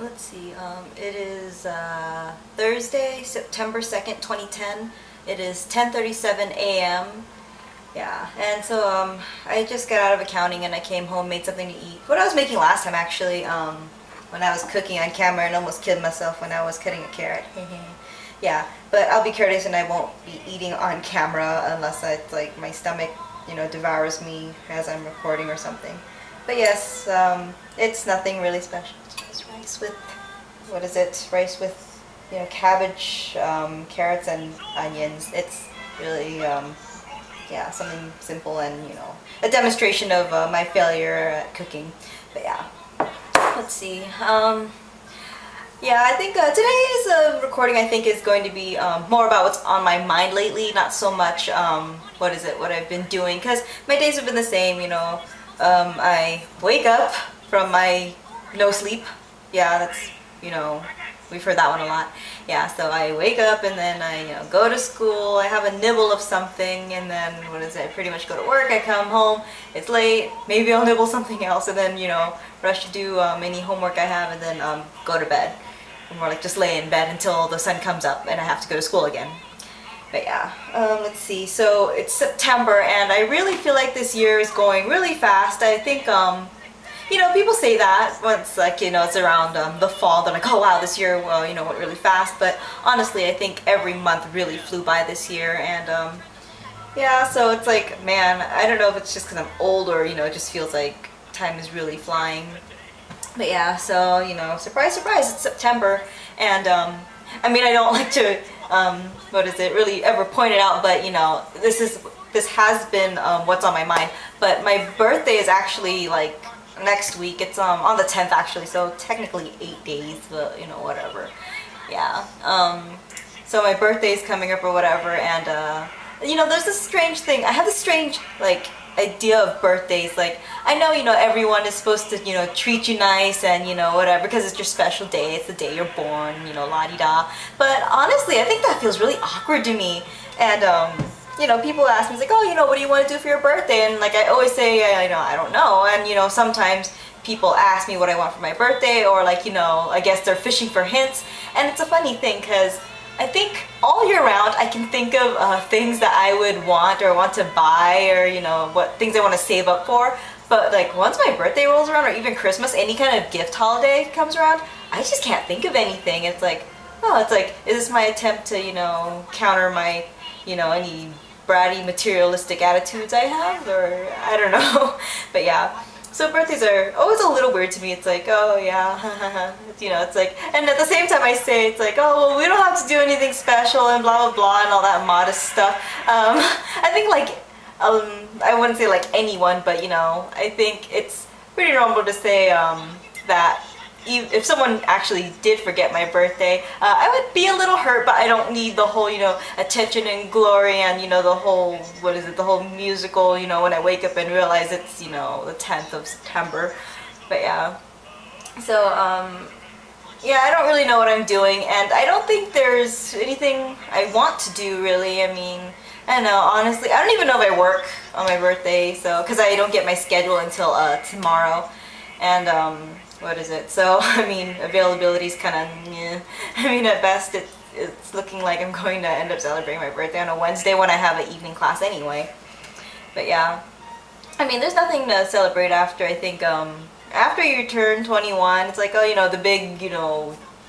Let's see. It is Thursday, September 2nd, 2010. It is 10:37 a.m. Yeah, and so I just got out of accounting and I came home, made something to eat. What I was making last time actually, when I was cooking on camera and almost killed myself when I was cutting a carrot. Yeah, but I'll be courteous and I won't be eating on camera unless it's like my stomach, devours me as I'm recording or something. But yes, it's nothing really special. It's just rice with, what is it? Rice with, cabbage, carrots, and onions. It's really, yeah, something simple and, a demonstration of my failure at cooking. But yeah, let's see. Yeah, I think today's recording, I think, is going to be more about what's on my mind lately, not so much what I've been doing, because my days have been the same, I wake up from my no sleep. Yeah, that's, we've heard that one a lot. Yeah, so I wake up and then I, go to school, I have a nibble of something, and then, I pretty much go to work, I come home, it's late, maybe I'll nibble something else, and then, rush to do any homework I have, and then go to bed. More like just lay in bed until the sun comes up and I have to go to school again. But yeah, let's see. So it's September and I really feel like this year is going really fast. I think, people say that once, like, it's around the fall. They're like, oh wow, this year, well, went really fast. But honestly, I think every month really flew by this year. And yeah, so it's like, man, I don't know if it's just because I'm old or, it just feels like time is really flying. But yeah, so, surprise, surprise, it's September, and, I mean, I don't like to, really ever point it out, but, this has been, what's on my mind, but my birthday is actually, like, next week. It's, on the 10th, actually, so technically 8 days, but, whatever, yeah, so my birthday is coming up or whatever, and, there's this strange thing. I have this strange, like, idea of birthdays. Like, I know, everyone is supposed to, treat you nice and, whatever, because it's your special day. It's the day you're born, la-di-da. But honestly, I think that feels really awkward to me. And, people ask me, it's like, oh, what do you want to do for your birthday? And, like, I always say, I don't know. And, sometimes people ask me what I want for my birthday, or, like, I guess they're fishing for hints. And it's a funny thing, because I think all year round I can think of things that I would want or want to buy, or what things I want to save up for. But like once my birthday rolls around, or even Christmas, any kind of gift holiday comes around, I just can't think of anything. It's like, oh, it's like, is this my attempt to counter my any bratty materialistic attitudes I have, or I don't know. But yeah. So birthdays are always a little weird to me. It's like, oh yeah, it's like, and at the same time I say, it's like, oh, well, we don't have to do anything special and blah, blah, blah, and all that modest stuff. I think like, I wouldn't say like anyone, but I think it's pretty normal to say that if someone actually did forget my birthday, I would be a little hurt, but I don't need the whole, attention and glory and, the whole, the whole musical, when I wake up and realize it's, the 10th of September. But yeah. So, yeah, I don't really know what I'm doing, and I don't think there's anything I want to do, really. I mean, I don't know, honestly, I don't even know if I work on my birthday, so, because I don't get my schedule until tomorrow, and, so, I mean, availability is kind of, yeah. I mean, at best, it's looking like I'm going to end up celebrating my birthday on a Wednesday when I have an evening class anyway. But yeah, I mean, there's nothing to celebrate after, I think, after you turn 21, it's like, oh, the big,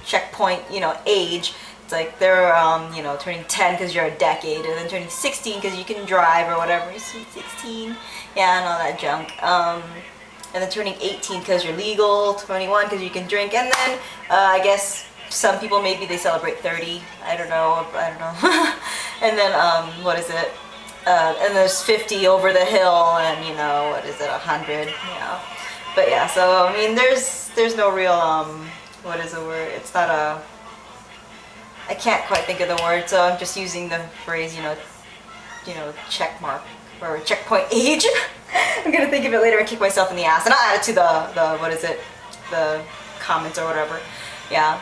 checkpoint, age. It's like they're, turning 10 because you're a decade, and then turning 16 because you can drive or whatever, sweet 16, yeah, and all that junk. And then turning 18 because you're legal, 21 because you can drink, and then I guess some people maybe they celebrate 30. I don't know. And then and there's 50 over the hill, and 100. Yeah. But yeah, so I mean, there's no real what is the word? It's not a. I can't quite think of the word, so I'm just using the phrase check mark or checkpoint age. I'm gonna think of it later and kick myself in the ass, and I'll add it to the comments or whatever. Yeah,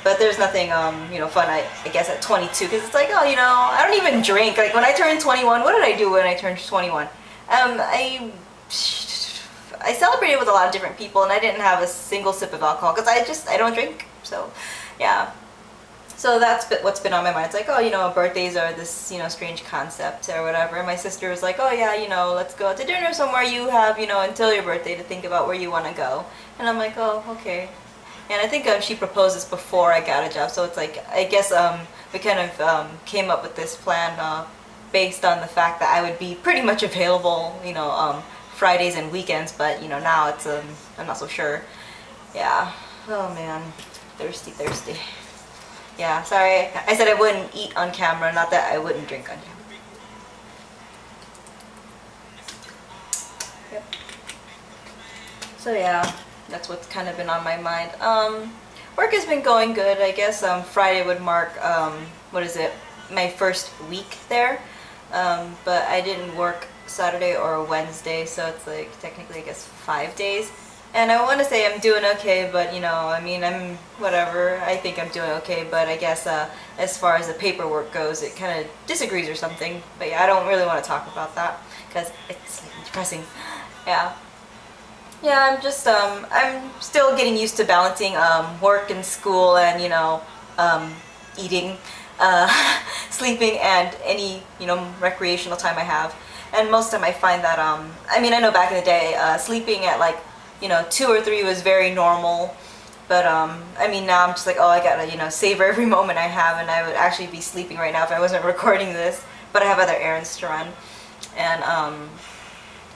but there's nothing fun I guess at 22, because it's like, oh, I don't even drink. Like when I turned 21, what did I do when I turned 21? I celebrated with a lot of different people, and I didn't have a single sip of alcohol because I don't drink. So, yeah. So that's what's been on my mind. It's like, oh, you know, birthdays are this, you know, strange concept or whatever. And my sister was like, oh yeah, you know, let's go out to dinner somewhere. You have, you know, until your birthday to think about where you want to go. And I'm like, oh, okay. And I think she proposed this before I got a job. So it's like, I guess we kind of came up with this plan based on the fact that I would be pretty much available, you know, Fridays and weekends. But, you know, now it's, I'm not so sure. Yeah. Oh man. Thirsty, thirsty. Yeah, sorry. I said I wouldn't eat on camera, not that I wouldn't drink on camera. Yep. So yeah, that's what's kind of been on my mind. Work has been going good. I guess Friday would mark, what is it, my first week there. But I didn't work Saturday or Wednesday, so it's like technically I guess 5 days. And I want to say I'm doing okay, but you know, I mean, I'm whatever. I think I'm doing okay, but I guess as far as the paperwork goes, it kind of disagrees or something. But yeah, I don't really want to talk about that because it's like depressing. Yeah. Yeah, I'm just I'm still getting used to balancing work and school and, you know, eating, sleeping, and any, you know, recreational time I have. And most of the time I find that I mean, I know back in the day sleeping at like, you know, 2 or 3 was very normal, but I mean, now I'm just like, oh, I gotta, you know, savor every moment I have, and I would actually be sleeping right now if I wasn't recording this, but I have other errands to run. And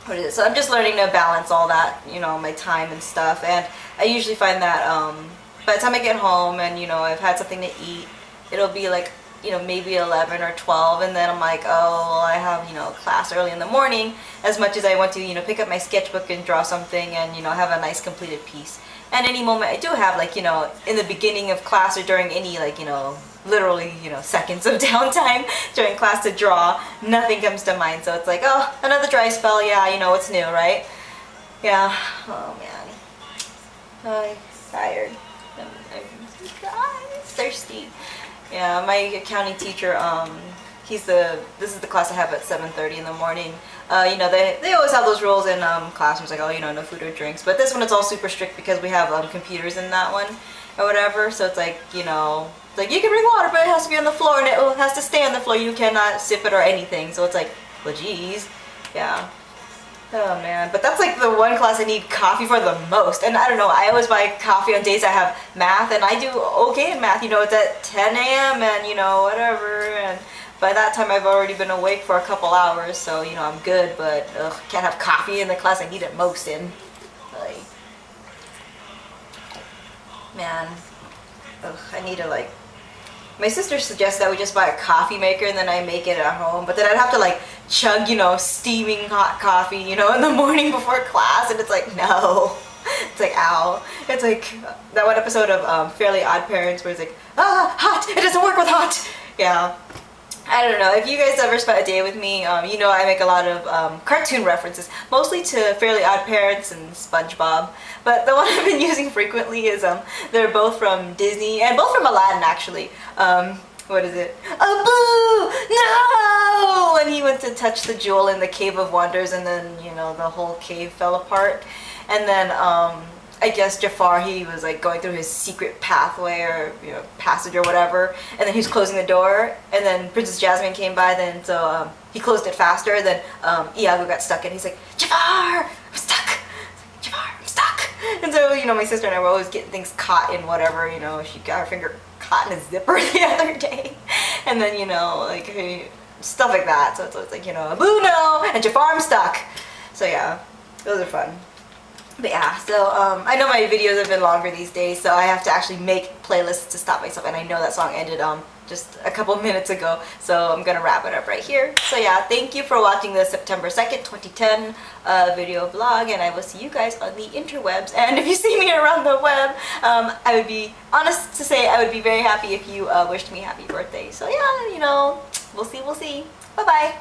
what is it? So I'm just learning to balance all that, you know, my time and stuff. And I usually find that by the time I get home and, you know, I've had something to eat, it'll be like, you know, maybe 11 or 12, and then I'm like, oh, well, I have, you know, class early in the morning, as much as I want to, you know, pick up my sketchbook and draw something and, you know, have a nice completed piece. And any moment I do have, like, you know, in the beginning of class or during any, like, you know, literally, you know, seconds of downtime during class to draw, nothing comes to mind. So it's like, oh, another dry spell, yeah, you know, what's new, right? Yeah. Oh man, I'm tired. I'm thirsty. Yeah, my accounting teacher, this is the class I have at 7:30 in the morning. You know, they always have those rules in classrooms, like, oh, you know, no food or drinks. But this one, it's all super strict because we have computers in that one or whatever. So it's like, you know, like, you can bring water, but it has to be on the floor, and it has to stay on the floor. You cannot sip it or anything. So it's like, well, geez. Yeah. Oh man, but that's like the one class I need coffee for the most. And I don't know, I always buy coffee on days I have math, and I do okay in math. You know, it's at 10 a.m. and, you know, whatever. And by that time I've already been awake for a couple hours, so, you know, I'm good. But can't have coffee in the class I need it most in. Like, man, I need to, like, my sister suggests that we just buy a coffee maker and then I make it at home, but then I'd have to like chug, you know, steaming hot coffee, you know, in the morning before class, and it's like, no. It's like, ow. It's like that one episode of Fairly Odd Parents where it's like, ah, hot, it doesn't work with hot. Yeah. I don't know, if you guys ever spent a day with me, you know I make a lot of cartoon references, mostly to Fairly Odd Parents and SpongeBob, but the one I've been using frequently is, they're both from Disney, and both from Aladdin actually. What is it? Abu! No! When he went to touch the jewel in the Cave of Wonders, and then, you know, the whole cave fell apart, and then, I guess Jafar, he was like going through his secret pathway or, you know, passage or whatever, and then he was closing the door, and then Princess Jasmine came by, then so he closed it faster, then Iago got stuck, and he's like, Jafar, I'm stuck. Like, Jafar, I'm stuck. And so, you know, my sister and I were always getting things caught in whatever, you know, she got her finger caught in a zipper the other day, and then, you know, like, stuff like that. So it's like, you know, Abu no, and Jafar, I'm stuck. So yeah, those are fun. But yeah, so I know my videos have been longer these days, so I have to actually make playlists to stop myself, and I know that song ended just a couple minutes ago, so I'm gonna wrap it up right here. So yeah, thank you for watching the September 2nd, 2010 video vlog, and I will see you guys on the interwebs. And if you see me around the web, I would be, honest to say, I would be very happy if you wished me happy birthday. So yeah, you know, we'll see. Bye-bye.